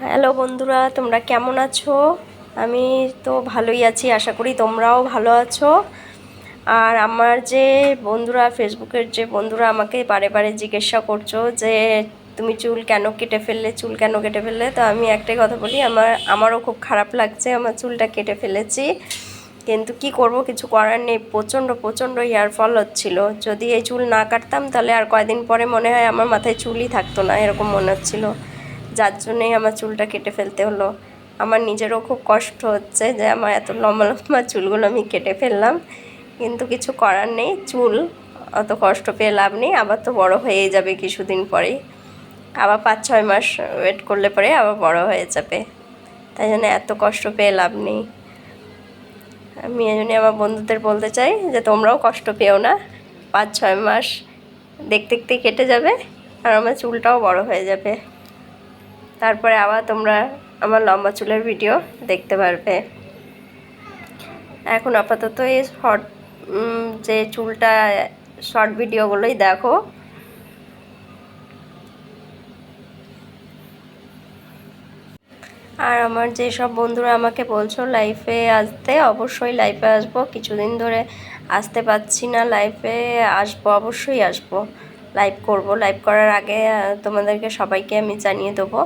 Hello বন্ধুরা, তোমরা কেমন আছো? আমি তো ভালোই আছি, আশা করি তোমরাও ভালো আছো। আর আমার যে বন্ধুরা, ফেসবুকের যে বন্ধুরা আমাকে বারে বারে জিজ্ঞাসা করছো যে তুমি চুল কেন কেটে ফেললে, চুল কেন কেটে ফেললে, তো আমি একটাই কথা বলি, আমারও খুব খারাপ লাগছে, আমার চুলটা কেটে ফেলেছি। কিন্তু কি করব, কিছু করার নেই। প্রচণ্ড প্রচণ্ড হেয়ার ফল হচ্ছিল। যদি এই চুল না কাটতাম তাহলে আর কয়দিন পরে মনে হয় আমার মাথায় চুলই থাকতো না, এরকম মনে হচ্ছিল। যার জন্যেই আমার চুলটা কেটে ফেলতে হলো। আমার নিজেরও খুব কষ্ট হচ্ছে যে আমার এত লম্বা লম্বা চুলগুলো আমি কেটে ফেললাম, কিন্তু কিছু করার নেই। চুল অত কষ্ট পেয়ে লাভ নেই, আবার তো বড় হয়েই যাবে কিছুদিন পরেই। আবার 5-6 মাস ওয়েট করলে পরে আবার বড় হয়ে যাবে। তাই জন্য এত কষ্ট পেয়ে লাভ নেই। আমি এই জন্য আমার বন্ধুদের বলতে চাই যে তোমরাও কষ্ট পেও না। 5-6 মাস দেখতে দেখতে কেটে যাবে, আর আমার চুলটাও বড় হয়ে যাবে। তারপরে আবার তোমরা আমার লম্বা চুলের ভিডিও দেখতে পারবে। এখন আপাতত এই শর্ট যে চুলটা, শর্ট ভিডিওগুলোই দেখো। আর আমার যেসব বন্ধুরা আমাকে বলছো লাইফে আসতে, অবশ্যই লাইফে আসবো। কিছুদিন ধরে আসতে পারছি না, লাইফে আসবো, অবশ্যই আসবো। লাইভ করব, লাইভ করার আগে তোমাদেরকে সবাইকে আমি জানিয়ে দেবো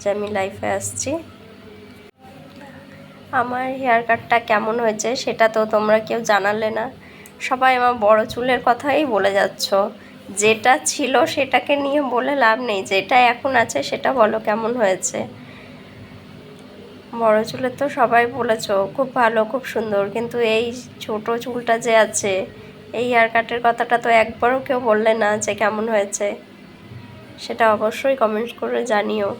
যে আমি লাইফে আসছি। আমার হেয়ার কাটটা কেমন হয়েছে সেটা তো তোমরা কেউ জানালে না। সবাই আমার বড় চুলের কথাই বলে যাচ্ছ। যেটা ছিল সেটাকে নিয়ে বলে লাভ নেই, যেটা এখন আছে সেটা বলো কেমন হয়েছে। বড় চুলের তো সবাই বলেছো খুব ভালো, খুব সুন্দর, কিন্তু এই ছোট চুলটা যে আছে, এই হেয়ার কাটের কথাটা তো একবারও কেউ বললে না যে কেমন হয়েছে। সেটা অবশ্যই কমেন্ট করে জানিও।